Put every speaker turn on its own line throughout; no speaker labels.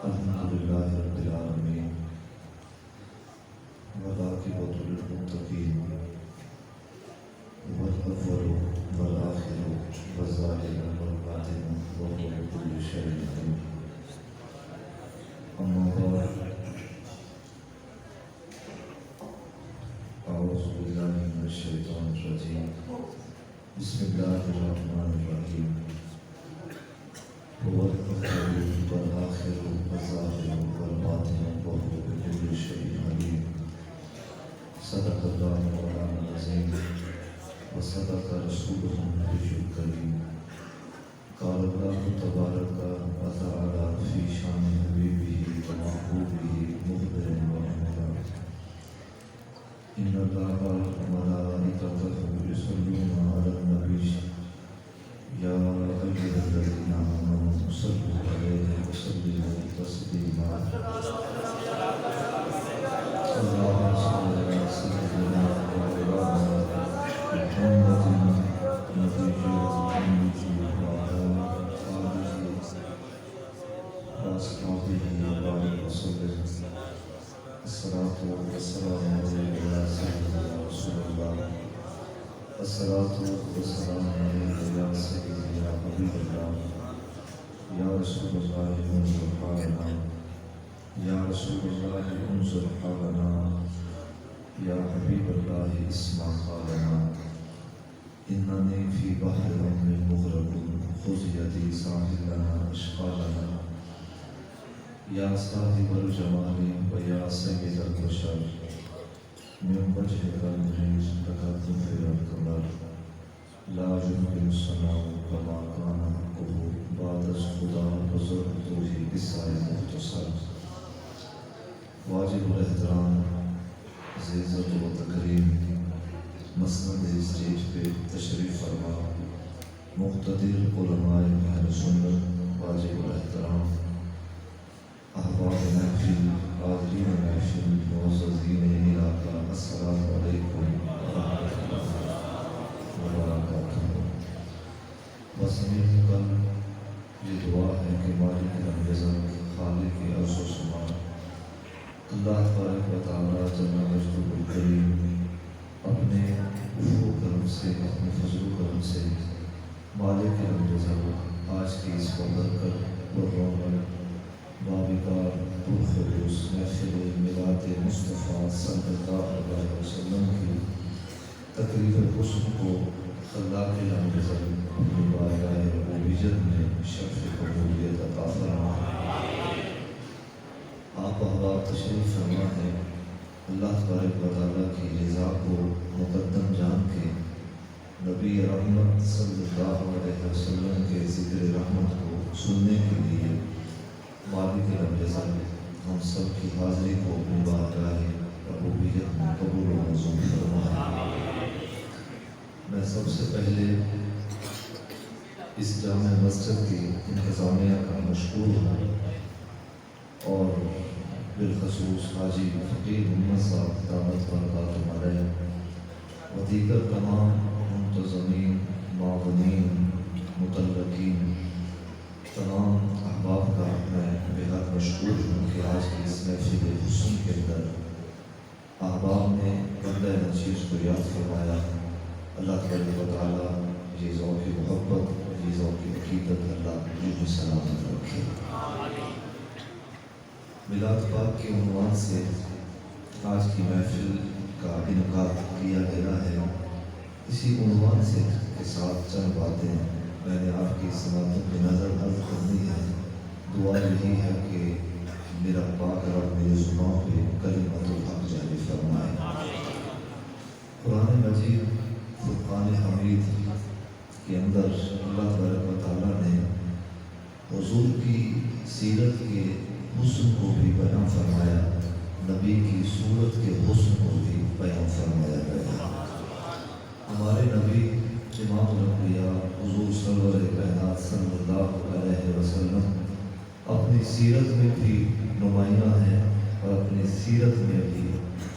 الحمدللہ رب العالمین والعاقبۃ للمتقین والأول والآخر والظاہر والباطن وهو بكل شيء عليم. أما بعد، أعوذ بالله من الشيطان الرجيم. بسم الله الرحمن الرحيم. هو الأول والآخر والظاهر والباطن وهو بكل شيء عليم. صدق الله مولانا العظيم وصدق رسوله النبي الكريم. قال الله تبارك وتعالى في شان حبيبه ومحبوبه مخبرا ومنذرا: إن الله وملائكته يصلون على النبي يا أيها الذين آمنوا صلوا عليه وسلموا تسليما. اللهم صل على سيدنا ومولانا محمد نبي الأمي وعلى آله وأصحابه وبارك وسلم. الصلاة والسلام عليك يا سيدنا رسول الله. الصلاة والسلام عليك يا سيدي يا حبيب الله. يا رسول الله انظر حالنا، يا رسول الله انظر حالنا، يا حبيب الله اسمع قالنا. إنني في بحر من مغرق خذ يدي ساحلنا أشقالنا. يا صاحب الجمال ويا سيد البشر، من وجهك المريض تقدم في القمر. لا يمكن السماء كما كان حقه بعد خدا بزرگی عیسائی مختصر. واجب الاحترام عزت و تکریم مسند اسٹیج پہ تشریف فرما مقتدر علماء اہل سنت، واجب الاحترام احباب محفل، حاضرین محفل، معززین علاقہ، السلام علیکم ورحمۃ اللہ وبرکاتہ. وسمیع کل یہ دعا ہے کہ مالک العزت، خالق عرش و سما، اللہ تبارک و تعالیٰ جل مجدہ الکریم اپنے عفو و کرم سے، اپنے فضل و کرم سے مالک العزت آج کی اس برکت پررونق بابکار پرخلوص محفل میلاد مصطفیٰ صلی اللہ علیہ وسلم کی تقریب حسن کو خلاق العزت اپنی بارگاہ ربوبیت میں شرف قبولیت عطا فرمائے. آپ احباب تشریف فرما ہے. اللہ تبارک و تعالیٰ کی رضا کو مقدم جان کے نبی رحمت صلی اللہ علیہ وسلم کے ذکر رحمت کو سننے کے لیے مالک العزت ہم سب کی حاضری کو اپنی بارگاہ ربوبیت میں قبول و منظور فرمائے. میں سب سے پہلے اس جامع مسجد کی انتظامیہ کا مشکور ہوں اور بالخصوص حاجی فقیر محمد صاحب دامت برکاتہ علیہ و دیگر تمام منتظمین، معاونین، متلقین، تمام احباب کا میں بہت مشکور ہوں کہ آج کی اس محفل حسن کے اندر احباب نے بندہ نچیز کو یاد فرمایا. اللہ تبارک و تعالیٰ یہ ذوق محبت، یہ ذوق عقیدت اللہ مجھے سلامت رکھے. میلاد پاک کے عنوان سے آج کی محفل کا انعقاد کیا گیا ہے. اسی عنوان سے کے ساتھ چند باتیں میں نے آپ کی سماعت میں نظر عرض کرنی ہے. دعا یہی ہے کہ میرا پاک رب میرے زبان پہ کلمت الحق جاری فرمائے. قرآن مجید فرقان حمید کے اندر اللہ تبارک و تعالیٰ نے حضور کی سیرت کے حسن کو بھی بیان فرمایا، نبی کی صورت کے حسن کو بھی بیان فرمایا گیا. ہمارے نبی امام الانبیاء حضور سرور کائنات صلی اللہ علیہ وسلم اپنی سیرت میں بھی نمایاں ہیں اور اپنی سیرت میں بھی،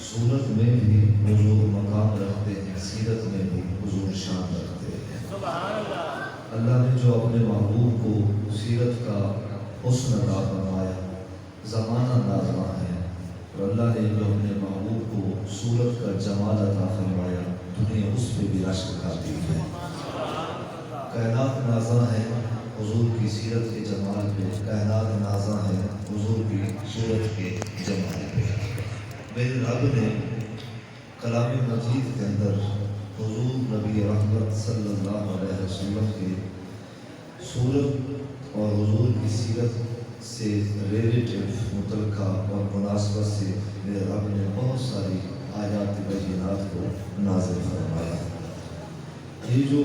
صورت میں بھی حضور مقام رکھتے ہیں، سیرت میں بھی حضور شان رکھتے ہیں. اللہ نے جو اپنے محبوب کو سیرت کا حسن عطا فرمایا، زمانہ نازواں ہے، اور اللہ نے جو اپنے محبوب کو صورت کا جمال عطا فرمایا، دنیا اس پہ بھی رشک کھاتی ہے۔ کائنات نازاں ہے حضور کی سیرت کے جمال پہ، کائنات نازاں ہے حضور کی صورت کے جمال پہ۔ میرے رب نے کلام مجید کے اندر حضور نبی رحمت صلی اللہ علیہ وسلم کی صورت اور حضور کی سیرت سے ریلیٹو متعلقہ اور مناسبت سے میرے رب نے بہت ساری آیات بینات کو نازل فرمایا۔ یہ جو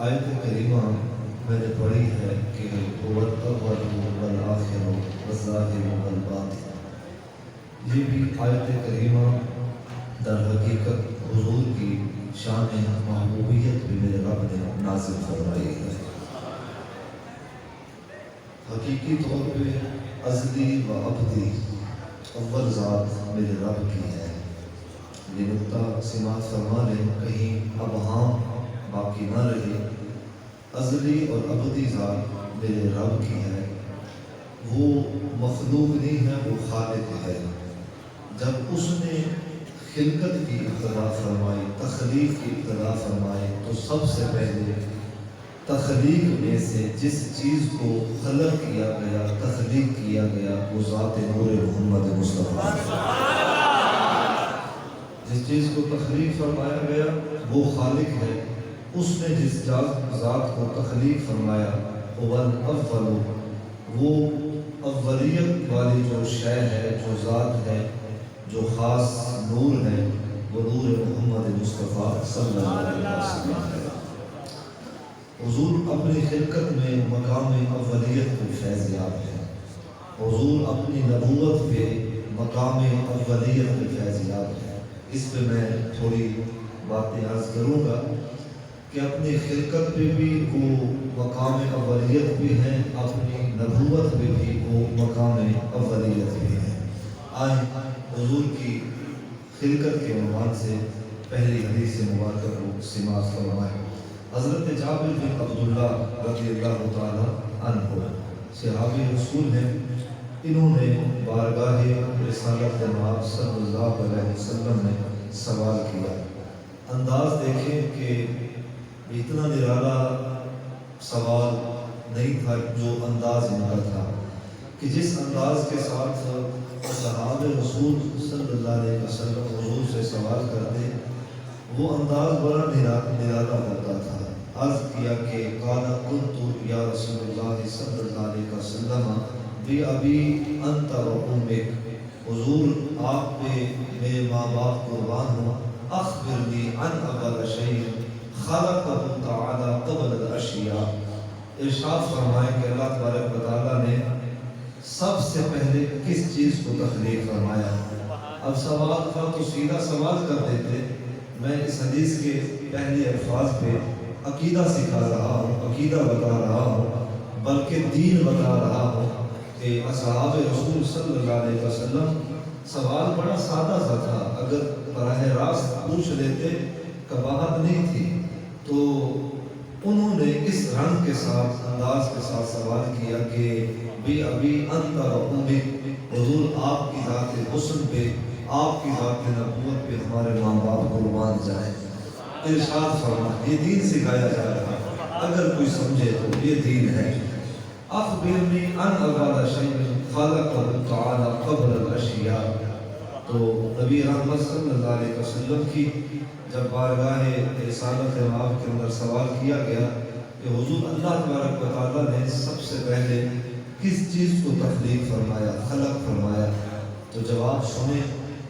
آیت کریمہ میں نے پڑھی ہے کہ هو الأول والآخر والظاہر والباطن، یہ بھی آیت کریمہ در حقیقت حضور کی شان محبوبیت بھی میرے رب نے نازل فرمائی ہے۔ حقیقی طور پہ ازلی و ابدی اول ذات میرے رب کی ہے، یہ نقطہ سماعت فرما لیں کہیں ابہام باقی نہ رہے۔ ازلی اور ابدی ذات میرے رب کی ہے، وہ مخلوق نہیں ہے، وہ خالق ہے۔ جب اس نے خلقت کی ابتدا فرمائی، تخلیق کی ابتدا فرمائی، تو سب سے پہلے تخلیق میں سے جس چیز کو خلق کیا گیا، تخلیق کیا گیا، وہ ذات نور محمد مصطفیٰ۔ جس چیز کو تخلیق فرمایا گیا وہ خالق ہے، اس نے جس ذات کو تخلیق فرمایا وہ الاول، وہ اولیت والی جو شے ہے، جو ذات ہے، جو خاص نور ہے، وہ نور محمد مصطفیٰ صلی اللہ علیہ وسلم ہے۔ حضور اپنی خلقت میں مقام اولیت پہ فیض یاب ہے، حضور اپنی نبوت پہ مقام اولیت پہ فیض یاب ہے۔ اس پہ میں تھوڑی باتیں عرض کروں گا کہ اپنی خلقت پہ بھی وہ مقام اولیت بھی ہیں، اپنی نبوت پہ بھی وہ مقام اولیت بھی ہیں۔ آئیں حضور کی خلقت کے عنوان سے پہلی حدیث مبارکہ کو سماعت فرمائیں۔ حضرت جابر بن عبداللہ رضی اللہ تعالیٰ عنہ صحابی رسول ہیں، انہوں نے بارگاہ رسالت نواب صلی اللہ علیہ وسلم میں سوال کیا۔ انداز دیکھیں کہ اتنا نرالا سوال نہیں تھا جو انداز ان کا تھا، کہ جس انداز کے ساتھ صحابہ رسول صلی اللہ علیہ وسلم حضور سے سوال کرتے، وہ انداز بڑا نرالا ہوتا تھا۔ عرض کیا کہ قال قلت یا رسول اللہ صلی اللہ علیہ وسلم بِأَبِي أَنْتَ وَأُمِّكَ، حضور آپ پہ میرے ماں باپ قربان ہوں، اخبرنی عن اول شیء خلقہ تعالی قبل الاشیاء، ارشاد فرمائے کہ اللہ تبارک و تعالیٰ نے سب سے پہلے کس چیز کو تخلیق فرمایا۔ اب سوال تھا تو سیدھا سوال کر دیتے، میں اس حدیث کے پہلے الفاظ پہ عقیدہ سکھا رہا ہوں، عقیدہ بتا رہا ہوں، بلکہ دین بتا رہا ہوں کہ اصحاب رسول صلی اللہ علیہ وسلم سوال بڑا سادہ سا تھا، اگر براہ راست پوچھ لیتے قباحت نہیں تھی، تو انہوں نے اس رنگ کے ساتھ انداز کے ساتھ سوال کیا کہ بِأَبِي أَنْتَ وَأُمِّكَ، حضور آپ کی ذات حسن پہ، آپ کی ذات نبوت پہ ہمارے ماں باپ قربان جائیں۔ ارشاد فرما، یہ دین سکھایا جا رہا ہے، اگر کوئی سمجھے تو یہ دین ہے۔ اخبرنی عن اول شیء خلقہ تعالی قبل الاشیاء، تو نبی رحمت صلی اللہ علیہ وسلم کی جب بارگاہ رسالت نواب کے اندر سوال کیا گیا کہ حضور اللہ تبارک و تعالیٰ نے سب سے پہلے کس چیز کو تخلیق فرمایا، خلق فرمایا، تو جواب سنے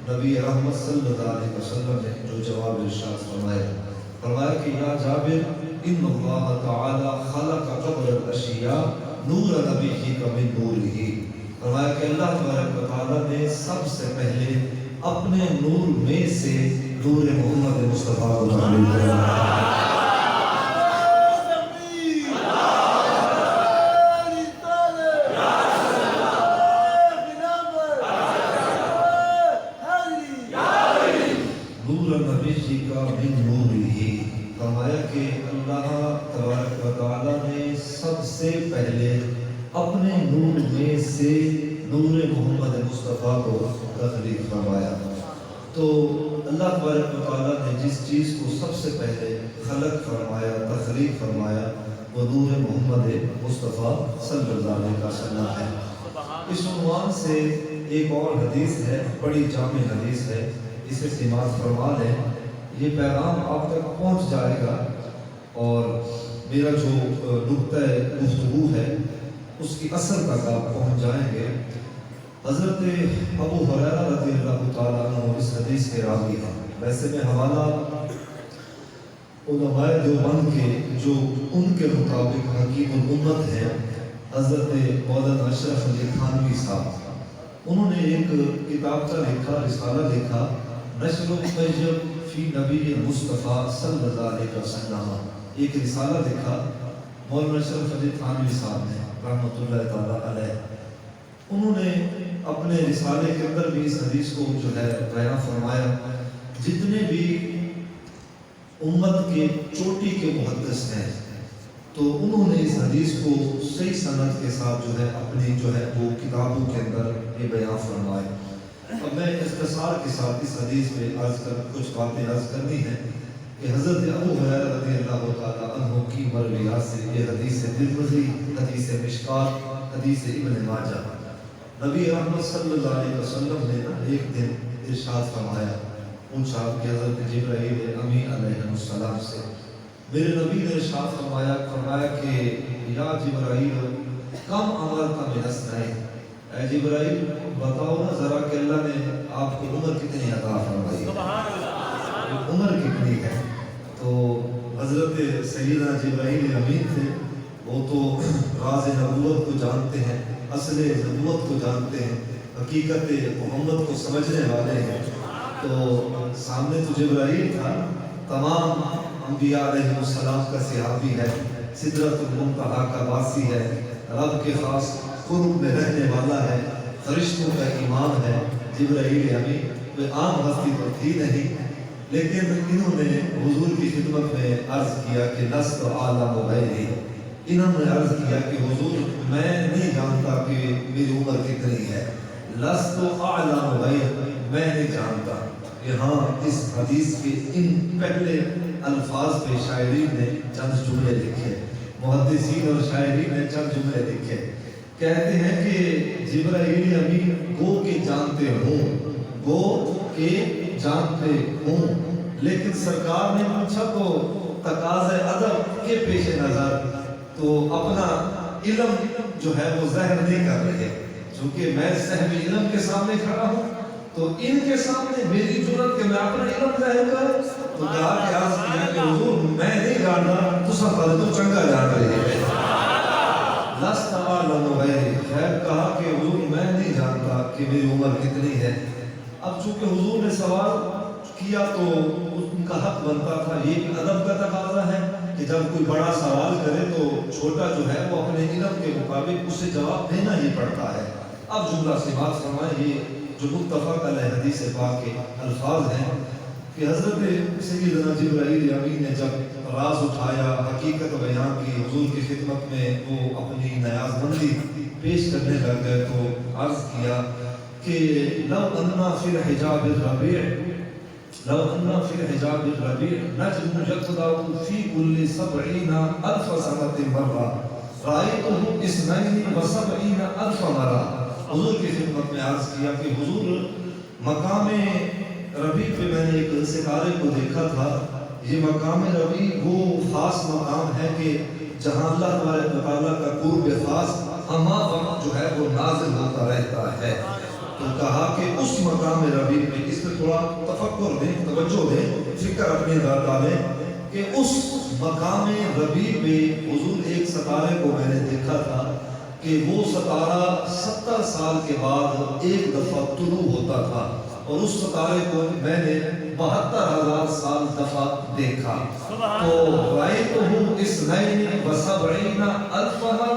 نبی رحمت صلی اللہ علیہ وسلم نے جو جواب ارشاد فرمایا کہ یا جابر ان اللہ تعالی خلق قبل الاشیاء نور نبیہ من نورہ، فرمایا کہ اللہ تبارک و تعالیٰ نے سب سے پہلے اپنے نور میں سے نور محمد مصطفیٰ کو تخلیق فرمایا۔ فرمایا کہ اللہ تبارک و تعالیٰ نے سب سے پہلے اپنے نور میں سے نور محمد مصطفیٰ کو تخلیق فرمایا۔ تو اللہ تبارک و تعالیٰ نے جس چیز کو سب سے پہلے خلق فرمایا، تخلیق فرمایا، وہ نور محمد مصطفیٰ صلی اللہ علیہ وسلم ہے۔ اس عنوان سے ایک اور حدیث ہے، بڑی جامع حدیث ہے، اسے سماعت فرما لیں، یہ پیغام آپ تک پہنچ جائے گا اور میرا جو نقطۂ گفتگو ہے اس کی اثر تک آپ پہنچ جائیں گے۔ حضرت ابو ہریرہ رضی اللہ تعالیٰ عنہ اس حدیث کے راوی ہیں۔ ویسے میں حوالہ علماء دیوبند کے جو ان کے مطابق حکیم الامت ہے، حضرت مولانا اشرف علی تھانوی صاحب، انہوں نے ایک کتابچہ لکھا، رسالہ لکھا، نشر الطیب فی نبی مصطفیٰ صلی اللہ علیہ وسلم، ایک رسالہ لکھا مولانا اشرف علی تھانوی صاحب نے رحمۃ اللہ تعالیٰ علیہ۔ انہوں نے اپنے رسالے کے اندر بھی اس حدیث کو جو ہے بیان فرمایا۔ جتنے بھی امت کے چوٹی کے محدث ہیں تو انہوں نے اس حدیث کو صحیح سند کے ساتھ جو ہے اپنی جو ہے وہ کتابوں کے اندر یہ بیان فرمائے۔ اب میں اختصار کے ساتھ اس حدیث میں کچھ باتیں عرض کرنی ہے کہ حضرت ابو ہریرہ رضی اللہ تعالیٰ عنہ کی مرویات سے یہ حدیث ترمذی، حدیث مشکات، حدیث ابن ماجہ، نبی رحمت صلی اللہ علیہ وسلم نے ایک دن ارشاد فرمایا، پوچھا کہ حضرت جبرائیل امین علیہ السلام سے، میرے نبی نے ارشاد فرمایا کہ یا جبرائیل کم عمر کا من السنین، اے جبرائیل بتاؤ نا ذرا کہ اللہ نے آپ کو عمر کتنی عطا فرمائی، عمر کتنی ہے؟ تو حضرت سیدنا جبرائیل امین تھے، وہ تو راز نبوت کو جانتے ہیں، اصل نبوت کو جانتے ہیں، حقیقت محمد کو سمجھنے والے ہیں۔ تو سامنے تو جبرائیل تھا، تمام انبیاء علیہ السلام کا صحابی ہے، سدرۃ المنتہا کا واسی ہے، رب کے خاص قرب میں رہنے والا ہے، فرشتوں کا امام ہے جبرائیل امین، وہ عام ہستی تو تھی نہیں، لیکن انہوں نے حضور کی خدمت میں عرض کیا کہ لست اعلم غیری، انہوں نے عرض کیا کہ حضور میں نہیں جانتا کہ میری عمر کتنی ہے، لست اعلم غیری، میں نہیں جانتا۔ یہاں اس حدیث کے ان پہلے الفاظ پہ شاعرین نے چند جملے لکھے، محدثین اور شاعرین نے چند جملے لکھے، کہتے ہیں کہ جبرائیل امین گو کہ جانتے ہوں، گو کہ جانتے ہوں، لیکن سرکار نے پوچھا تو تقاضۂ ادب کے پیش نظر تو اپنا علم جو ہے وہ ظاہر نہیں کر رہے، چونکہ میں صاحب علم کے سامنے کھڑا ہوں تو ان کے سامنے میری جرأت کہ میں اپنا علم ظاہر کروں، تو کہا کہ عرض کیا کہ حضور میں نہیں جانتا، تو سفر تو چنگا جان رہے ہیں، لست اعلم غیری، خیر کہا کہ حضور میں نہیں جانتا کہ میری عمر کتنی ہے۔ اب چونکہ حضور نے سوال کیا تو ان کا حق بنتا تھا، یہ بھی ادب کا تقاضا ہے کہ جب کوئی بڑا سوال کرے تو چھوٹا جو ہے وہ اپنے علم کے مطابق اسے جواب دینا ہی پڑتا ہے۔ اب جملہ سماعت فرمائیں، یہ جو متفق علیہ حدیث پاک کے الفاظ ہیں کہ حضرت سیدنا جبرائیل امین نے جب راز اٹھایا، حقیقت بیان کی، حضور کی خدمت میں وہ اپنی نیاز مندی پیش کرنے لگ گئے تو عرض کیا کہ لو انا فی الحجاب الربیع، لو انا فی الحجاب الربیع نجم یقطع فی کل 70,000 سنۃ مرہ رأیتہ 72,000 مرہ۔ حضور کی خدمت میں عرض کیا کہ حضور مقام ربیع پہ میں نے ایک ستارے کو دیکھا تھا، یہ مقام ربیع وہ خاص مقام ہے کہ جہاں اللہ تبارک و تعالیٰ کا قرب خاص ہمہ وقت جو ہے وہ نازل ہوتا رہتا ہے۔ تو کہا کہ اس مقام ربیع میں، اس پہ تھوڑا تفکر دیں، توجہ دیں، فکر اپنے اندر ڈالیں کہ اس مقام ربیع میں حضور ایک ستارے کو میں نے دیکھا تھا کہ وہ ستارہ 70 سال کے بعد ایک دفعہ طلوع ہوتا تھا، اور اس ستارے کو میں نے 72,000 سال دفعہ دیکھا۔ تو رأیتہ 72,000 مرہ،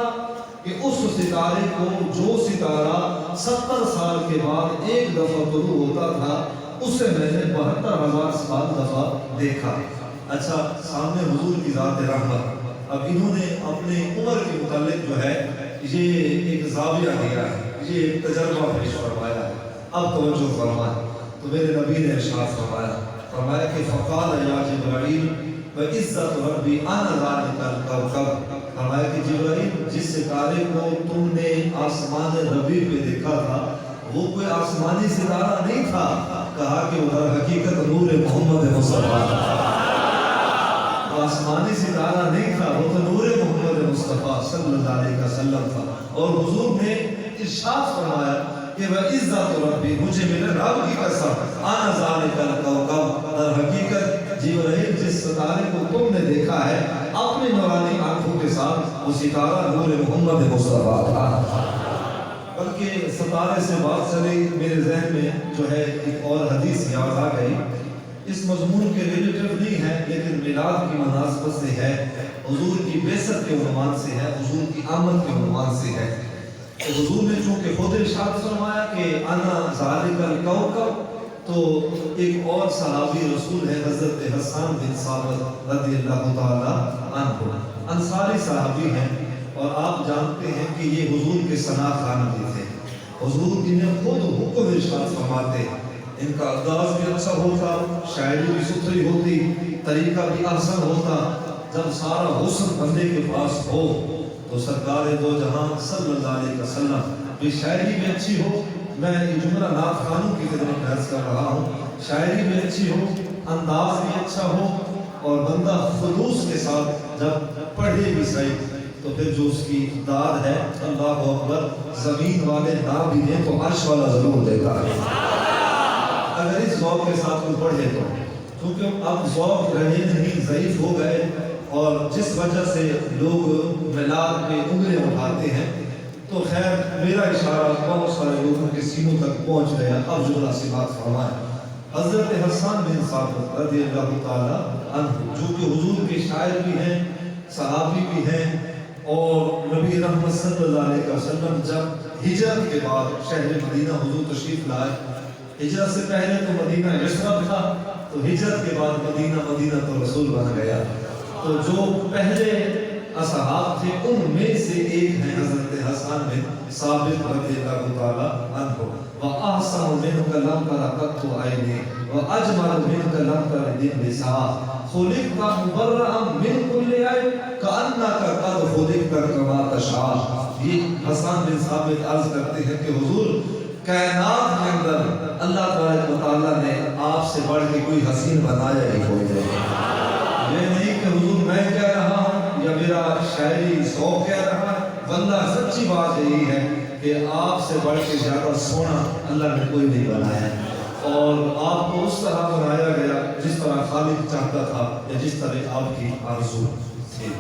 کہ اس ستارے کو جو ستارہ 70 سال کے بعد ایک دفعہ طلوع ہوتا تھا اسے میں نے 72,000 سال دفعہ دیکھا۔ اچھا، سامنے حضور کی ذات رحمت، اب انہوں نے اپنے عمر کے متعلق جو ہے یہ ایک زاویہ دیا ہے، یہ ایک تجربہ پیش فرمایا ہے. اب توجہ فرمائیں. تو میرے نبی نے ارشاد فرمایا کہ فقال یا جبرائیل وعزت ربی انا ذالک الکوکب. فرمایا کہ جبرائیل جس ستارے کو تم نے آسمان ربیع پہ دیکھا تھا وہ کوئی آسمانی ستارہ نہیں تھا. کہا کہ وہ در حقیقت نور محمد مصطفیٰ. آسمانی ستارہ نہیں تھا، وہ تو نور محمد مصطفیٰ صلی اللہ علیہ وسلم تھا. اور حضور نے ارشاد فرمایا کہ وعزت ربی، مجھے میرے رب کی قسم، انا ذالک الکوکب، در حقیقت جبرائیل جس ستارے کو تم نے دیکھا ہے اپنی نورانی آنکھوں کے ساتھ وہ ستارہ نور محمد مصطفیٰ تھا. بلکہ ستارے سے بات چلی، میرے ذہن میں جو ہے ایک اور حدیث یاد آ گئی. اس مضمون کے ریلیٹیو نہیں ہے لیکن میلاد کی مناسبت سے ہے، حضور کی بعثت کے عنوان سے ہے، حضور کی آمد کے عنوان سے ہے. تو حضور نے چونکہ خود ارشاد فرمایا کہ انا ذالک الکوکب، تو ایک اور صحابی رسول ہے حضرت حسان بن ثابت رضی اللہ تعالی عنہ، انصاری صحابی ہیں. اور آپ جانتے ہیں کہ یہ حضور کے ثنا خوان بھی تھے. حضور انہیں خود حکم ارشاد فرماتے، ان کا انداز بھی اچھا ہوتا، شاعری بھی ستھری ہوتی، طریقہ بھی احسن ہوتا. جب سارا حسن بندے کے پاس ہو تو سرکار دو جہاں صلی اللہ علیہ وسلم بھی شاعری بھی اچھی ہو. میں یہ جملہ نعت خوانوں کی خدمت میں عرض کر رہا ہوں، شاعری بھی اچھی ہو، انداز بھی اچھا ہو، اور بندہ خلوص کے ساتھ جب پڑھے بھی صحیح تو پھر جو اس کی داد ہے اللہ اکبر، زمین والے نہ بھی دیں تو عرش والا ضرور دیتا ہے اگر اس ذوق کے ساتھ کوئی پڑھے تو. کیونکہ اب ذوق رہے نہیں، ضعیف ہو گئے، اور جس وجہ سے لوگ میلاد پہ انگلیں اٹھاتے ہیں. تو خیر میرا اشارہ بہت سارے لوگوں کے سینوں تک پہنچ گیا. اب ذرا سی بات فرمائیں. حضرت حسان بن ثابت رضی اللہ تعالی عنہ جو کہ حضور کے شاعر بھی ہیں، صحابی بھی ہیں، اور نبی رحمت صلی اللہ علیہ وسلم جب ہجرت کے بعد شہر مدینہ حضور تشریف لائے، ہجرت سے پہلے تو مدینہ یثرب تھا، تو ہجرت کے بعد مدینہ تو رسول بن گیا. تو جو پہلے اصحاب تھے ان میں سے ایک ہیں حضرت حسان بن ثابت رضی اللہ تعالی عنہ. وَأَحْسَنُ مِنْكَ لَمْ تَرَ قَطُّ عَيْنِي وَأَجْمَلُ مِنْكَ لَمْ تَرِ النِّسَاءَ خُلِقْتَ مُبَرَّأً مِنْ كُلِّ عَيْبٍ كَأَنَّكَ قَدْ خُلِقْتَ كَمَا تَشَاءُ. یہ حسان بن ثابت عرض کرتے ہیں کہ حضور کائنات کے اندر اللہ تبارک و تعالیٰ نے آپ سے بڑھ کے کوئی حسین بنایا ہی کوئی نہیں. یہ نہیں کہ حضور میں کہہ رہا ہوں یا میرا شاعری ذوق کہہ رہا ہے، بندہ سچی بات یہی ہے کہ آپ سے بڑھ کے زیادہ سونا اللہ نے کوئی نہیں بنایا، اور آپ کو اس طرح بنایا گیا جس طرح خالق چاہتا تھا یا جس طرح آپ کی آرزو تھی.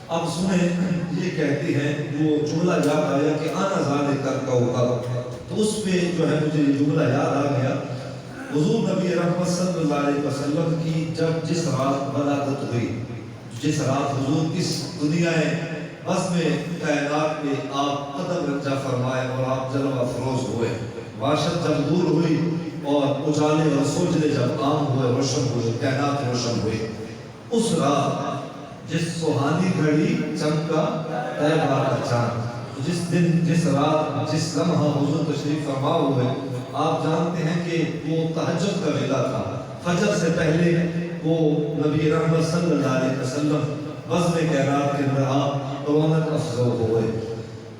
اب سنیں، یہ کہتے ہیں وہ جملہ یاد آیا کہ انا ذالک الکوکب، تو اس پہ جو ہے مجھے یہ جملہ یاد آ گیا. حضور نبی رحمت صلی اللہ علیہ وسلم کی جب جس رات ولادت ہوئی، جس رات حضور اس دنیا بس میں کائنات پہ آپ قدم رنجہ فرمائے اور آپ جلوہ افروز ہوئے، باشد جب دور ہوئی اور اجالے اور سوجلے جب عام ہوئے، روشن ہوئے، کائنات روشن ہوئی، اس رات جس سہانی گھڑی چمکا طیبہ کا چاند، جس دن، جس رات، جس لمحہ حضور تشریف فرما ہوئے، آپ جانتے ہیں کہ وہ تہجد کا ویلا تھا. فجر سے پہلے وہ نبی رحمت صلی اللہ علیہ وسلم بزم کائنات کے اندر آپ رونق افزا ہوئے.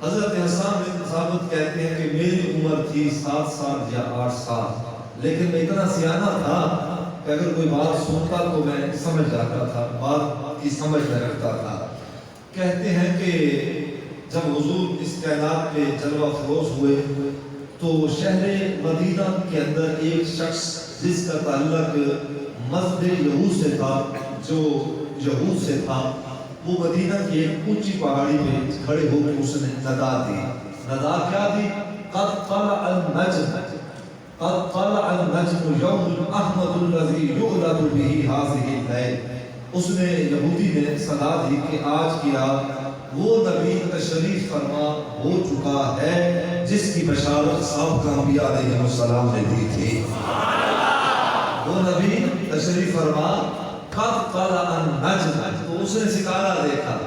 حضرت حسان بن ثابت کہتے ہیں کہ میری عمر تھی 7 سال یا 8 سال، لیکن میں اتنا سیانہ تھا کہ اگر کوئی بات سنتا تو میں سمجھ جاتا تھا، بات کی سمجھ میں رکھتا تھا. کہتے ہیں کہ جب حضور اس کائنات پہ جلوہ افروز ہوئے تو شہر مدینہ کے اندر ایک شخص جس کا تعلق مذہب یہود سے تھا، جو یہود سے تھا، وہ مدینہ کی ایک اونچی پہاڑی پہ کھڑے ہو کے اس نے ندا دی. ندا کیا دی؟ قد طلع النجم، قد طلع النجم یوم احمد الذی یعلد بہ ہذہ اللیل. اس نے، یہودی نے صدا دی کہ آج کی رات وہ نبی تشریف فرما ہو چکا ہے جس کی بشارت سابقہ انبیاء علیہ السلام نے دی تھی. وہ نبی تشریف فرما قد طلع النجم، تو اس نے ستارہ دیکھا،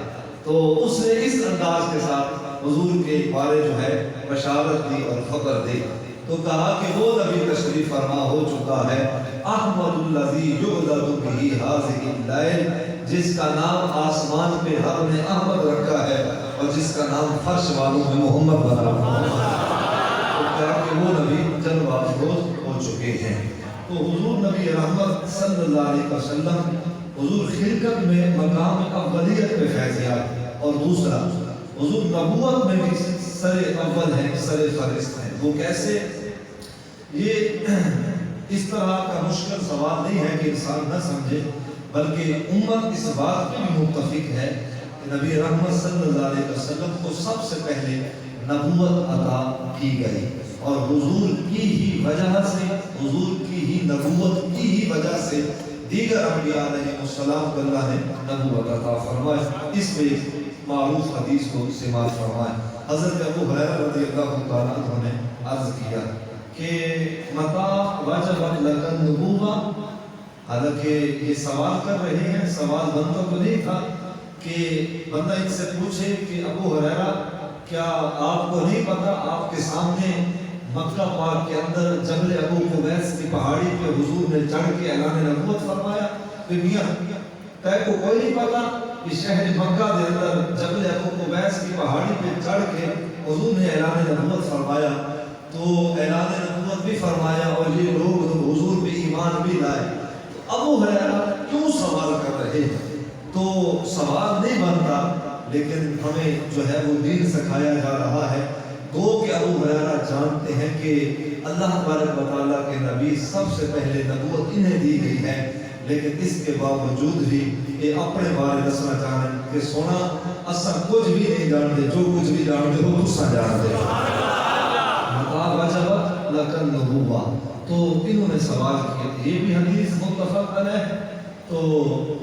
تو اس نے اس انداز کے ساتھ حضور کے بارے جو ہے بشارت دی اور خبر دی تو کہا کہ وہ نبی تشریف فرما ہو چکا ہے احمد الذی یعبد بہ ھذہ اللیل، جس کا نام آسمان پہ ہم نے احمد رکھا ہے اور جس کا نام فرش والوں میں محمد بنا ہوا ہے۔ تو کہا کہ وہ نبی جلوہ افروز ہو چکے ہیں۔ تو حضور نبی رحمت صلی اللہ علیہ وسلم حضور خلقت میں مقام اولیت پہ فیض یاب، اور دوسرا حضور نبوت میں بھی سر اول ہیں، سر فہرست ہیں۔ وہ کیسے؟ یہ اس طرح کا مشکل سوال نہیں ہے کہ انسان نہ سمجھے، بلکہ امت اس بات پہ بھی متفق ہے کہ نبی رحمت صلی اللہ علیہ وسلم کو سب سے پہلے نبوت عطا کی گئی، اور حضور کی ہی وجہ سے، حضور کی ہی نبوت کی ہی وجہ سے دیگر انبیاء علیہ السلام کو اللہ نے نبوت عطا فرمائی۔ اس میں معروف حدیث کو سماعت فرمائے۔ حضرت ابو ہریرہ رضی اللہ تعالیٰ عنہ نے عرض کیا کہ متا وجبت لک النبوہ، حالانکہ یہ سوال کر رہے ہیں، سوال بنتا تو نہیں تھا کہ بندہ ان سے پوچھے کہ ابو ہریرہ کیا آپ کو نہیں پتا آپ کے سامنے مکہ پاک کے اندر جبل ابو قبیس کی پہاڑی پہ حضور نے چڑھ کے اعلان نبوت فرمایا؟ کہ میاں تے کو کوئی نہیں پتا کہ شہر مکہ دے اندر جبل ابو قبیس کی پہاڑی پہ چڑھ کے حضور نے اعلان نبوت فرمایا؟ تو اعلان نبوت بھی فرمایا اور یہ لوگ حضور پہ ایمان بھی لائے، تو ابو ہریرہ کیوں سوال کر رہے ہیں؟ تو سوال نہیں بنتا، لیکن ہمیں جو ہے وہ دین سکھایا جا رہا ہے۔ گو کہ ابو ہریرہ جانتے ہیں کہ اللہ تبارک و تعالیٰ کے نبی سب سے پہلے نبوت انہیں دی گئی ہے، لیکن اس کے باوجود بھی یہ اپنے بارے دسنا چاہیں کہ سونا اسا کچھ بھی نہیں جانتے، جو کچھ بھی جانتے ہو تسا جانتے ہو۔ متا وجبت لک النبوہ، تو انہوں نے سوال کیا، یہ بھی حدیث متفق علیہ۔ تو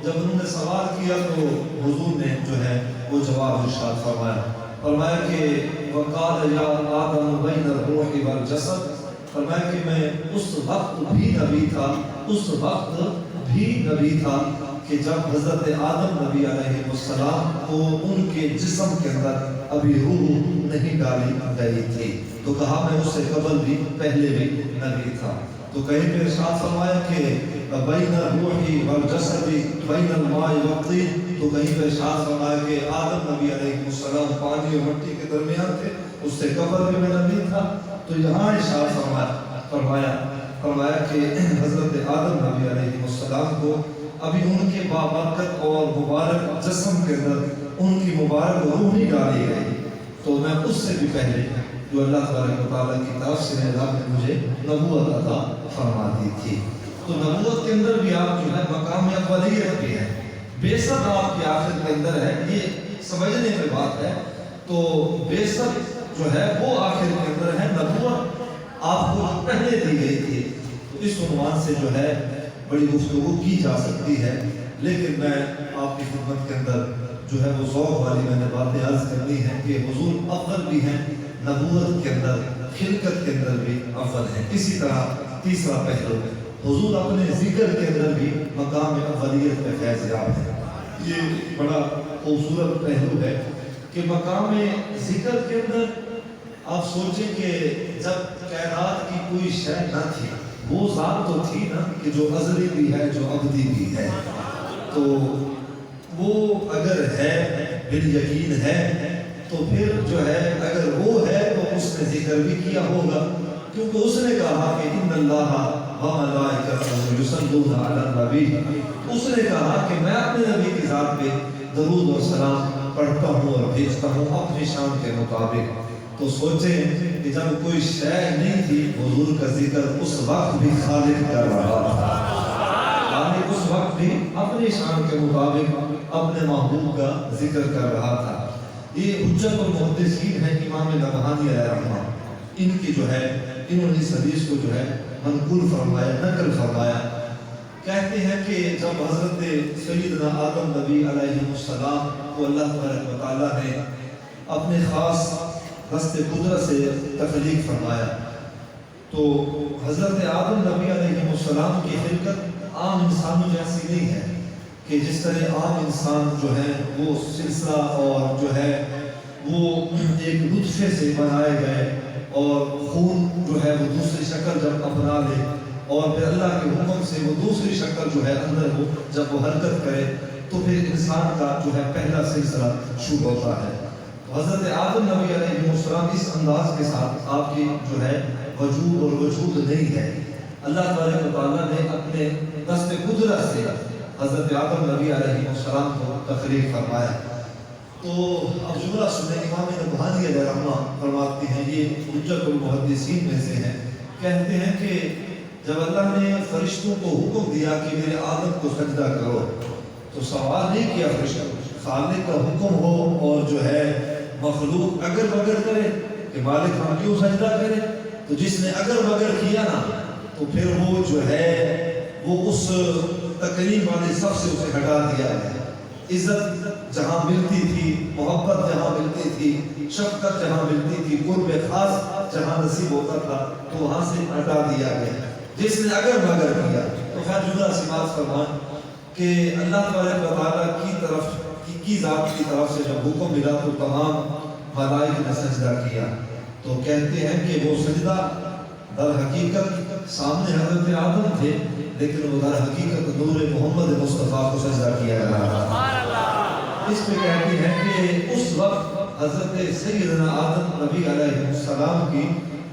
جب انہوں نے سوال کیا تو حضور نے جو ہے وہ جواب ارشاد فرمایا، فرمایا کہ وقال یا آدم بین الروح والجسد، فرمایا کہ میں اس وقت بھی نبی تھا، اس وقت بھی نبی تھا کہ جب حضرت آدم نبی علیہ السلام کو ان کے جسم کے اندر ابھی روح نہیں ڈالی گئی تھی، تو کہا میں اس سے قبل بھی پہلے بھی نبی تھا۔ تو کہیں پہ ارشاد فرمایا کہ بین الروح والجسد بین الماء والطین، تو کہیں پہ ارشاد فرمایا کہ آدم نبی علیہ السلام پانی اور مٹی کے درمیان تھے، اس سے قبل بھی میں نبی تھا۔ تو یہاں ارشاد فرمایا کہ حضرت آدم نبی علیہ السلام کو ابھی ان کے بابرکت اور مبارک جسم کے اندر ان کی مبارک روح نہیں ڈالی گئی، تو میں اس سے بھی پہلے جو اللہ تبارک و تعالیٰ کی طرف سے اللہ نے مجھے نبوت عطا فرما دی تھی۔ تو نبوت کے اندر بھی آپ جو ہے مقام اولیت بھی ہے، بے شک آپ کے آخر کے اندر ہے، یہ سمجھنے کی بات ہے۔ تو بے شک جو ہے وہ آخر کے اندر ہے، نبوت آپ کو پہلے دی گئی تھی۔ تو اس عنوان سے جو ہے بڑی گفتگو کی جا سکتی ہے، لیکن میں آپ کی خدمت کے اندر جو ہے وہ ذوق والی میں نے باتیں عرض کرنی ہے کہ حضور اول بھی ہیں، نبوت کے اندر خلقت کے اندر بھی اول ہیں۔ اسی طرح تیسرا پہلو، حضور اپنے ذکر کے اندر بھی مقام اولیت پہ فیض یاب ہے۔ یہ بڑا خوبصورت پہلو ہے کہ مقام ذکر کے اندر آپ سوچیں کہ جب کائنات کی کوئی شے نہ تھی، وہ ذات تو تھی نا کہ جو ازلی بھی ہے، جو ابدی بھی ہے، تو وہ اگر ہے بالیقین ہے تو پھر جو ہے اگر وہ ہے تو اس نے ذکر بھی کیا ہوگا، کیونکہ اس نے کہا کہ ان اللہ وملائکتہ یصلون علی النبی، اس نے کہا کہ میں اپنے نبی کی ذات پہ درود اور سلام پڑھتا ہوں اور بھیجتا ہوں اپنی شان کے مطابق۔ تو سوچیں کہ جب کوئی شے نہیں تھی، حضور کا ذکر اس وقت بھی خالق کر رہا تھا، خالق اس وقت بھی اپنی شان کے مطابق اپنے محبوب کا ذکر کر رہا تھا۔ یہ حجت المحدثین ہے امام نبہانی علیہ رحمہ، ان کی جو ہے انہوں نے اس حدیث کو جو ہے منقول فرمایا، نقل فرمایا۔ کہتے ہیں کہ جب حضرت سیدنا آدم نبی علیہ السلام کو اللہ تبارک و تعالیٰ نے اپنے خاص دست قدرت سے تخلیق فرمایا، تو حضرت آدم نبی علیہ السلام کی خلقت عام انسانوں جیسی نہیں ہے کہ جس طرح عام انسان جو ہے وہ سلسلہ اور جو ہے وہ ایک نطفے سے بنائے گئے اور خون جو ہے وہ دوسری شکل جب اپنا لے اور پھر اللہ کے حکم سے وہ دوسری شکل جو ہے اندر وہ جب وہ حرکت کرے تو پھر انسان کا جو ہے پہلا سلسلہ شروع ہوتا ہے۔ حضرت آدم نبی علیہ السلام اس انداز کے ساتھ آپ کی جو ہے وجود اور وجود نہیں ہے، اللہ تبارک و تعالیٰ نے اپنے دست قدرت سے حضرت آدم نبی علیہ السلام کو تخلیق فرمایا۔ تو اب جملہ سنیں، امام نبہانی علیہ رحمہ فرماتے ہیں، یہ حجت المحدثین میں سے ہیں، کہتے ہیں کہ جب اللہ نے فرشتوں کو حکم دیا کہ میرے آدم کو سجدہ کرو تو سوال نہیں کیا فرشتوں، خالق کا حکم ہو اور جو ہے مخلوق اگر بگر کرے کہ مالک ہم کیوں سجدہ کرے، تو جس نے اگر بگر کیا نا تو پھر وہ جو ہے وہ اس تکریم والے سب سے اسے ہٹا دیا گیا۔ عزت جہاں ملتی تھی، محبت جہاں ملتی تھی، شفقت جہاں ملتی تھی، قرب خاص جہاں نصیب ہوتا تھا تو وہاں سے ہٹا دیا گیا۔ جس نے اگر بگر کیا تو خیر جملہ سماعت فرمائیں کہ اللہ تبارک و تعالیٰ کی طرف کی ذات کی طرف سے جب حکم ملا تو تمام ملائکہ نے سجدہ کیا۔ تو کہتے ہیں کہ وہ سجدہ در حقیقت سامنے حضرت آدم تھے، لیکن وہ در حقیقت نور محمد مصطفیٰ کو سجدہ کیا جا رہا ہے۔ اس پہ کہتے ہیں کہ اس وقت حضرت سیدنا آدم نبی علیہ السلام کی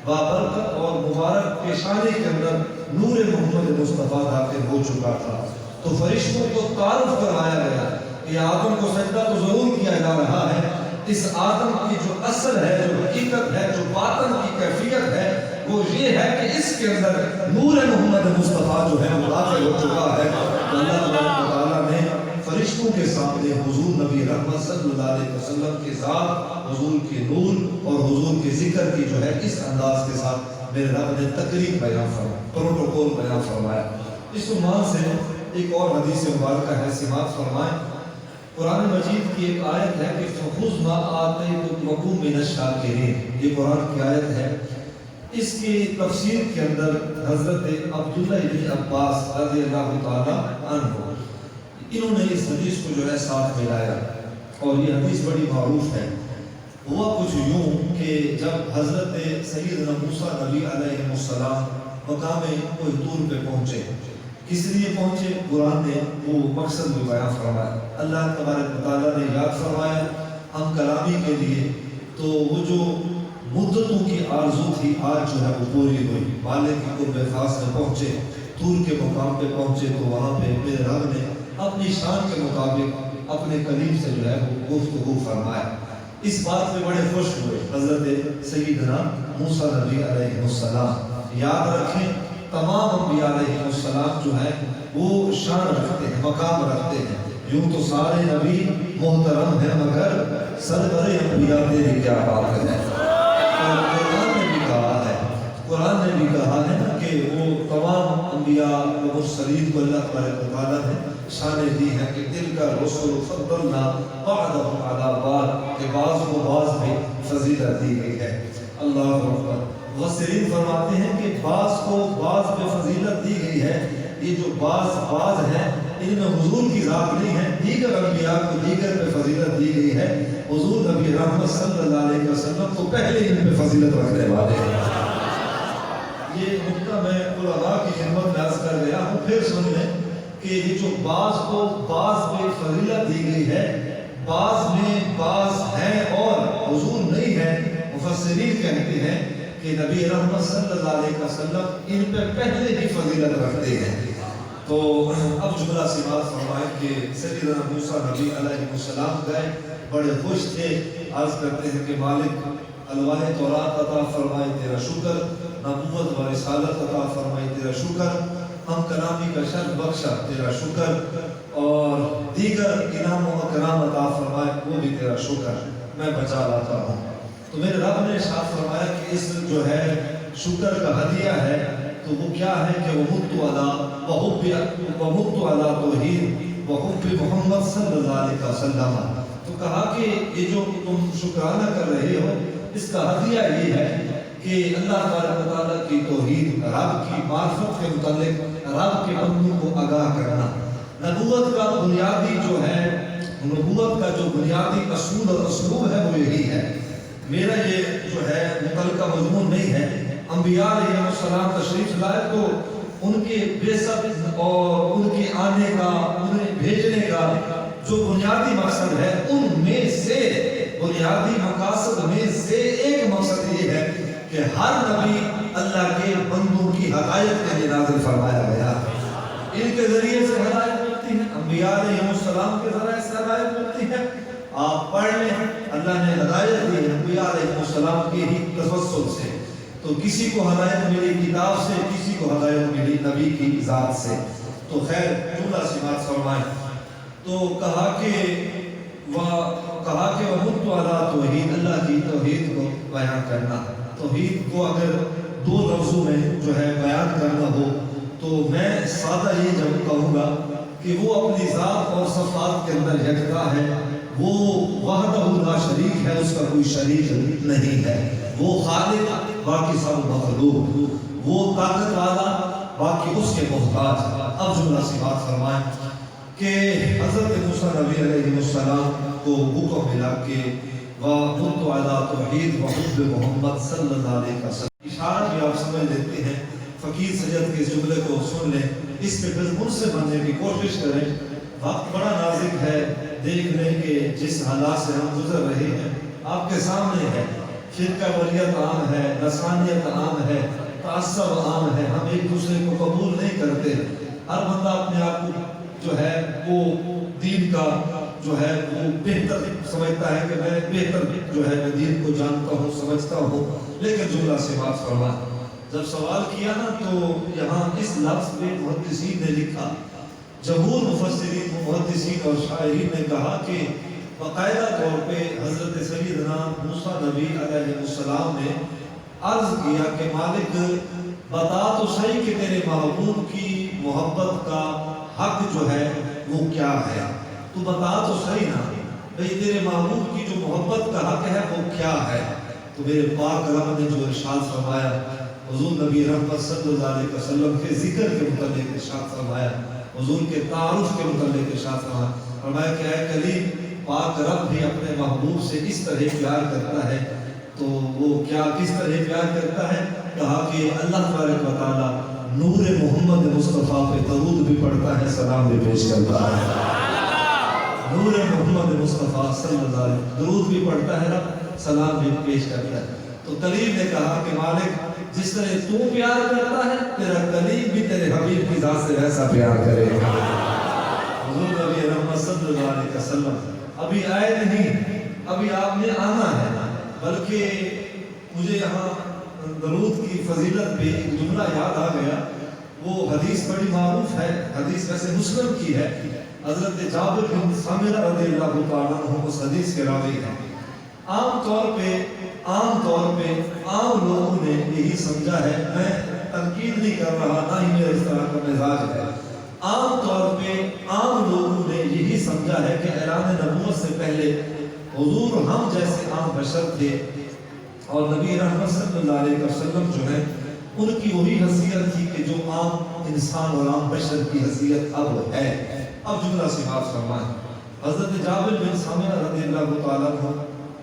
بابرکت اور مبارک پیشانی کے اندر نور محمد مصطفیٰ داخل ہو چکا تھا۔ تو فرشتوں کو تعارف کروایا گیا کہ آدم کو سجدہ تو ضرور کیا جا رہا ہے، اس آدم کی جو اصل ہے، جو حقیقت ہے، جو باطن کی کیفیت ہے، وہ یہ ہے کہ اس کے اندر نور محمد مصطفیٰ جو ہے وہ داخل ہو چکا ہے۔ اللہ تعالیٰ نے فرشتوں کے سامنے حضور نبی رحمت صلی اللہ علیہ وسلم کے ذات، حضور کے نور اور حضور کے ذکر کی جو ہے اس انداز کے ساتھ میرے رب نے تقریب بیان فرمایا، پروٹوکول بیان فرمایا۔ اس عنوان سے ایک اور حدیث مبارکہ ہے، سماعت فرمائیں۔ قرآن مجید کی ایک آیت ہے کہ فَخُذْ مَا آتَيْتُكَ وَكُن مِّنَ الشَّاكِرِينَ، یہ قرآن کی آیت ہے۔ اس کی تفسیر کے اندر حضرت عبداللہ بن عباس رضی اللہ تعالیٰ عنہ انہوں نے اس حدیث کو جو ہے ساتھ ملایا، اور یہ حدیث بڑی معروف ہے۔ ہوا کچھ یوں کہ جب حضرت سیدنا موسیٰ نبی علیہ السلام مقام کوہ طور پہ پہنچے، کس لیے پہنچے؟ قرآن نے وہ مقصد بھی بیان فرمایا، اللہ تبارک و تعالیٰ نے یاد فرمایا ہم کلامی کے لیے۔ تو وہ جو مدتوں کی آرزو تھی آج جو ہے وہ پوری ہوئی، مالک کی قرب خاص میں پہنچے، طور کے مقام پہ پہنچے تو وہاں پہ میرے رب نے اپنی شان کے مطابق اپنے قریب سے جو ہے وہ گفتگو فرمایا۔ اس بات پہ بڑے خوش ہوئے حضرت سیدنا موسیٰ نبی علیہ السلام۔ یاد رکھیں تمام انبیاء علیہ السلام جو ہے وہ شان رکھتے ہیں، مقام رکھتے ہیں، یوں تو سارے نبی محترم ہیں مگر سرور انبیاء تیری کیا بات ہے۔ اور قرآن نے بھی کہا ہے، قرآن نے بھی کہا ہے کہ وہ تمام انبیاء و مرسلین کو اللہ تبارک و تعالیٰ نے شانیں دی ہیں کہ تلک الرسل فضلنا بعضهم علی بعض، کہ بعض کو بعض میں فضیلت دی گئی ہے۔ اللہ اکبر۔ مفسرین فرماتے ہیں کہ بعض کو بعض میں فضیلت دی گئی ہے، یہ جو بعض ہیں ان میں حضور کی ذات نہیں ہے، دیگر انبیاء کو دیگر پہ فضیلت دی گئی ہے۔ حضور نبی رحمت صلی اللہ علیہ وسلم تو پہلے ان پہ فضیلت رکھنے والے ہیں۔ یہ نقطہ میں علماء کی خدمت میں عرض کر گیا ہوں، پھر سن لیں کہ یہ جو بعض کو بعض میں فضیلت دی گئی ہے، بعض میں بعض ہیں اور حضور نہیں ہے، مفسرین کہتے ہیں کہ نبی رحمت صلی اللہ علیہ وسلم ان پہ پہلے ہی فضیلت رکھتے ہیں۔ تو اب جملہ سماعت فرمائیں کہ سیدنا موسیٰ نبی علیہ السلام گئے، بڑے خوش تھے، عرض کرتے ہیں کہ مالک الواح تورات عطا فرمائے تیرا شکر، نبوت و رسالت عطا فرمائے تیرا شکر، ہم کلامی کا شرف بخشا تیرا شکر، اور دیگر انعام و اکرام عطا فرمائے وہ بھی تیرا شکر، میں بچا لاتا ہوں۔ تو میرے رب نے ارشاد فرمایا کہ اس جو ہے شکر کا ہدیہ ہے تو وہ کیا ہے کہ وَمُتُّ عَلَىٰ تَوْحِيدٍ وَحُبِّ محمد صلی اللہ علیہ وسلم۔ تو کہا کہ یہ جو تم شکرانہ کر رہے ہو اس کا ہدیہ یہ ہے کہ اللہ تبارک و تعالیٰ کی توحید، رب کی معرفت کے متعلق رب کے بندوں کو آگاہ کرنا۔ نبوت کا بنیادی جو ہے نبوت کا جو بنیادی اصول اور اسلوب ہے وہ یہی ہے. میرا یہ جو ہے متعلقہ مضمون نہیں ہے. انبیاء علیہ السلام تشریف لائے تو ان کے بعثت اور ان کے آنے کا، انہیں بھیجنے کا جو بنیادی مقصد ہے، ان میں سے بنیادی مقاصد میں سے ایک مقصد یہ ہے کہ ہر نبی اللہ کے بندوں کی ہدایت کے لیے نازل فرمایا گیا. ان کے ذریعے سے ہدایت ملتی ہے، انبیاء علیہ السلام کے ذریعے سے ہدایت ملتی ہے. آپ پڑھ لیں، اللہ نے ہدایت دی انبیاء علیہ السلام کے ہی توسل سے. تو کسی کو ہدایت ملی کتاب سے، کسی کو ہدایت ملی نبی کی ذات سے. تو خیر جملہ سی بات فرمائیں تو کہا کہ وَمُتُّ عَلَىٰ توحید، اللہ کی توحید کو بیان کرنا. توحید کو اگر دو لفظوں میں جو ہے بیان کرنا ہو تو میں سادہ یہ جب کہوں گا کہ وہ اپنی ذات اور صفات کے اندر یکتا ہے، وہ وحدہ لا شریک ہے، اس کا کوئی شریک نہیں ہے. وہ خالق باقی سب مخلوق، وہ طاقت والا باقی اس کے محتاج. اب جملہ سی بات فرمائیں کہ حضرت موسیٰ نبی علیہ السلام کو حکم ملا کہ وَمُتُّ عَلَىٰ تَوْحِيدٍ وَحُبِّ محمد صلی اللہ علیہ وسلم. اشارہ بھی آپ سمجھ لیتے ہیں. فقیر سید کے اس جملے کو سن لیں، اس پہ پھر مجھ سے بننے کی کوشش کریں. وقت بڑا نازک ہے، دیکھ لیں کہ جس حالات سے ہم گزر رہے ہیں آپ کے سامنے ہے. فرقہ ولیت عام ہے، نصرانیت عام ہے، تعصب عام ہے. ہم ایک دوسرے کو قبول نہیں کرتے. ہر بندہ اپنے آپ کو جو ہے وہ دین کا جو ہے وہ بہتر سمجھتا ہے کہ میں بہتر جو ہے میں دین کو جانتا ہوں، سمجھتا ہوں. لیکن جملہ سے بات فرما، جب سوال کیا نا تو یہاں اس لفظ پہ محدثین نے لکھا، جمہور مفسرین محدثین اور شاعرین نے کہا کہ باقاعدہ طور پہ حضرت سیدنا موسیٰ نبی علیہ السلام نے عرض کیا کہ مالک بتا تو صحیح کہ تیرے محبوب کی محبت کا حق جو ہے وہ کیا ہے. تو بتا تو صحیح نا بھئی تیرے محبوب کی جو محبت کا حق ہے وہ کیا ہے. تو میرے پاک رب نے جو ارشاد فرمایا، حضور نبی رحمت صلی اللہ علیہ وسلم کے ذکر کے متعلق ارشاد فرمایا، حضور کے تعارف کے متعلق ارشاد فرمایا کہ اے کلیم پاک رب بھی اپنے محبوب سے اس طرح پیار کرتا ہے. تو وہ کیا کس طرح پیار کرتا ہے؟ کہا کہ اللہ تبارک و تعالیٰ نور محمد مصطفیٰ پہ درود بھی پڑھتا ہے، سلام بھی پیش کرتا ہے. نور محمد مصطفیٰ صلی اللہ علیہ وسلم درود بھی پڑھتا ہے، سلام بھی پیش کرتا ہے. تو کلیم نے کہا کہ مالک جس طرح تو پیار کرتا ہے تیرا کلیم بھی تیرے حبیب کی ذات سے ویسا پیار کرے. حضور نبی رحمت صلی اللہ علیہ وسلم ابھی آئے نہیں، ابھی آپ نے آنا ہے. بلکہ مجھے یہاں درود کی فضیلت پہ ایک جملہ یاد آ گیا. وہ حدیث بڑی معروف ہے، حدیث ویسے مسلم کی ہے. حضرت جابر بن سامرہ رضی اللہ تعالیٰ عنہ اس حدیث کے راوی ہیں. عام طور پہ عام لوگوں نے یہی سمجھا ہے، میں تنقید نہیں کر رہا، نہ ہی میرا اس طرح کا مزاج ہے. عام طور پہ عام لوگوں نے یہی سمجھا ہے کہ اعلان نبوت سے پہلے حضور ہم جیسے عام بشر تھے اور نبی رحمت صلی اللہ علیہ وسلم جو ہے ان کی وہی حیثیت تھی کہ جو عام انسان اور عام بشر کی حیثیت اب ہے. اب جملہ سے بات فرمائیں. حضرت جابر بن سامرہ رضی اللہ تعالیٰ عنہ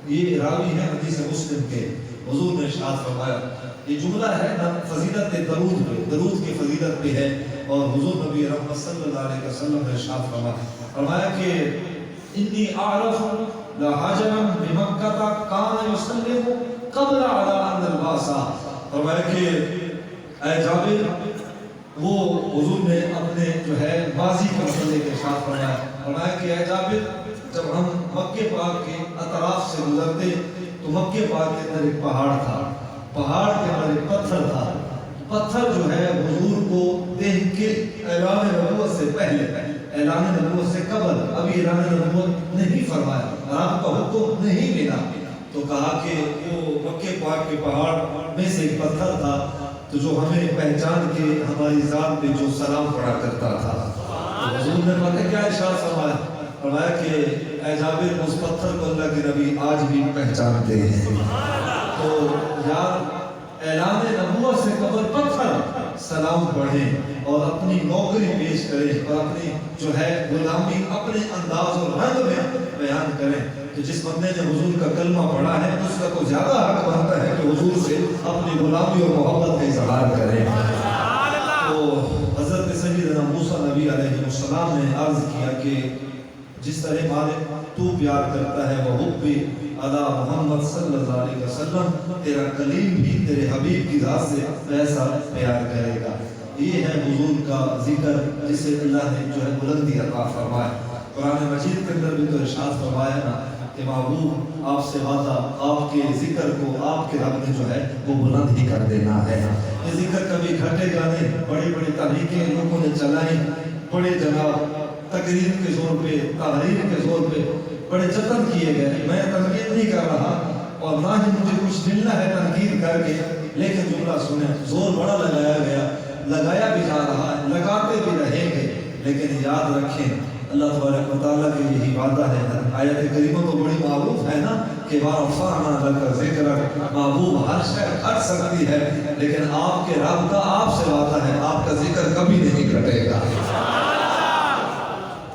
یہ راوی ہے حدیث مسلم کے. حضور نے ارشاد فرمایا، یہ جملہ ہے فضیلت درود پہ، درود کی فضیلت پہ ہے. اور حضور نبی رحمت صلی اللہ علیہ وسلم نے ارشاد فرمایا کہ انی اعرف لحجرا بمکہ کان یسلم قبل علی ان الباسا. فرمایا کہ اے جابر، وہ حضور نے اپنے جو ہے ماضی کے متعلق ارشاد فرمایا کہ اے جابر جب ہم مکہ پاک کے اطراف سے گزرتے تو مکہ پاک کے اندر ایک پہاڑ تھا، پہاڑ کے اندر ایک پتھر تھا. پتھر جو ہے حضور کو دیکھ کے اعلان نبوت سے پہلے، اعلان نبوت سے قبل، ابھی اعلان نبوت نہیں فرمایا، آپ کا حکم نہیں ملا، تو کہا کہ وہ مکہ پاک کے پہاڑ میں سے ایک پتھر تھا تو جو ہمیں پہچان کے ہماری ذات پہ جو سلام پڑھا کرتا تھا. حضور نے پتہ کیا ارشاد فرمایا کہ اے جابر اس پتھر کو اللہ کے نبی آج بھی پہچانتے ہیں. تو یاد اعلان نبوت سے قبل پتھر سلام پڑھیں اور اپنی نوکری پیش کریں اور اپنی جو ہے غلامی اپنے انداز اور رنگ میں بیان کریں. تو جس بندے نے حضور کا کلمہ پڑھا ہے اس کا تو زیادہ حق بنتا ہے کہ حضور سے اپنی غلامی اور محبت کا اظہار کریں. تو حضرت سیدنا موسیٰ نبی علیہ السلام نے عرض کیا کہ جس طرح مالک تو پیار کرتا ہے وہ حبی علی محمد صلی اللہ علیہ وسلم، تیرا کلیم بھی تیرے حبیب کی ذات سے ویسا پیار کرے گا. یہ ہے حضور کا ذکر جسے اللہ نے جو ہے بلندی عطا فرمایا. قرآن مجید کے اندر بھی تو ارشاد فرمایا نا کہ محبوب آپ سے وعدہ آپ کے ذکر کو آپ کے رب نے جو ہے وہ بلند ہی کر دینا ہے. یہ ذکر کبھی گھٹے گا نہیں. بڑی بڑی تحریکیں لوگوں نے چلائیں، بڑے جناب تقریر کے زور پہ تحریر کے زور پہ بڑے جتن کیے گئے. میں تنقید نہیں کر رہا اور نہ ہی مجھے کچھ ملنا ہے تنقید کر کے، لیکن جملہ سنیں، زور بڑا لگایا گیا، لگایا بھی جا رہا ہے، لگاتے بھی رہیں گے. لیکن یاد رکھیں اللہ تبارک و تعالیٰ کے یہی وعدہ ہے. آیت کریمہ تو بڑی معروف ہے نا کہ وَرَفَعْنَا لَكَ ذِكْرَكَ. محبوب ہر شے ہٹ سکتی ہے لیکن آپ کے رب کا آپ سے وعدہ ہے آپ کا ذکر کبھی نہیں گھٹے گا.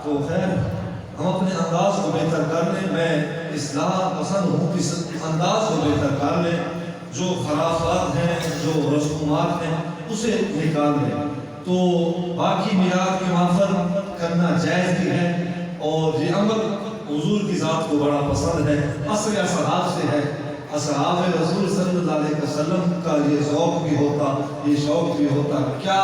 تو خیر ہم اپنے انداز کو بہتر کر لیں. میں اصلاح پسند ہوں کہ انداز کو بہتر کر لیں. جو خرافات ہیں جو رسومات ہیں اسے نکال لیں. تو باقی میلاد کے محفل کرنا جائز بھی ہے اور یہ عمل حضور کی ذات کو بڑا پسند ہے. عصر اصحاب سے ہے. اصحاب رسول صلی اللہ علیہ وسلم کا یہ ذوق بھی ہوتا، یہ شوق بھی ہوتا کیا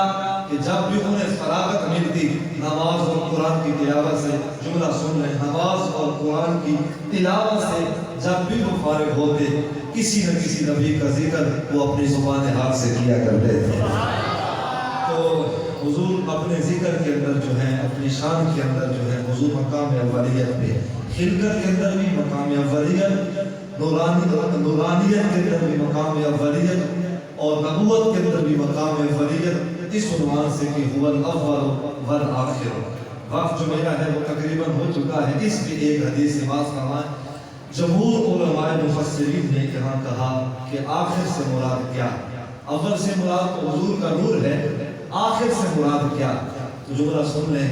کہ جب بھی انہیں فراغت ملتی نماز اور قرآن کی تلاوت سے، جملہ سن لیں، نماز اور قرآن کی تلاوت سے جب بھی وہ فارغ ہوتے کسی نہ کسی نبی کا ذکر وہ اپنی زبان حال سے کیا کرتے تھے. تو حضور اپنے ذکر کے اندر جو ہے اپنی شان کے اندر جو ہے حضور مقام اولیت پہ، خلقت کے اندر بھی مقام اولیت، نورانیت کے اندر بھی مقام اولیت اور نبوت کے اندر بھی مقام اولیت، اس عنوان سے کہ هو الاول والآخر. وقت جو میرا ہے وہ تقریباً ہو چکا ہے. اس بھی ایک حدیث سے بات فرمائیں. جمہور علماء مفسرین نے یہاں کہا کہ آخر سے مراد کیا؟ اول سے مراد تو حضور کا نور ہے، آخر سے مراد کیا؟ تو جملہ سن لیں.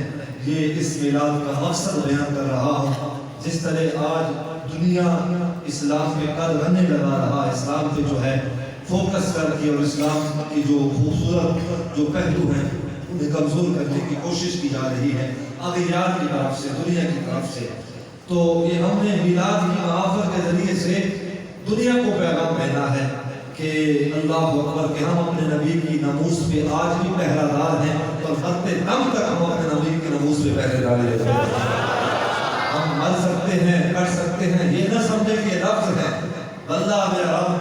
یہ اس میلاد کا مقصد بیان کر رہا ہوں. جس طرح آج دنیا اسلام پہ قد رہنے لگا رہا، اسلام پہ جو ہے فوکس کر کے اور اسلام کی جو خوبصورت جو پہلو ہیں انہیں کمزور کرنے کی کوشش کی جا رہی ہے اغیار کی طرف سے، دنیا کی طرف سے. تو یہ ہم نے میلاد کی محافل کے ذریعے سے دنیا کو پیغام دینا ہے کہ اللہ اکبر کہ ہم اپنے نبی کی ناموس پہ آج بھی پہرہ دار ہیں اور مرتے دم تک ہم اپنے نبی کی ناموس پہ پہرے دار رہتے ہیں. ہم مر سکتے ہیں، کر سکتے ہیں، یہ نہ سمجھے کہ لفظ ہے. اللہ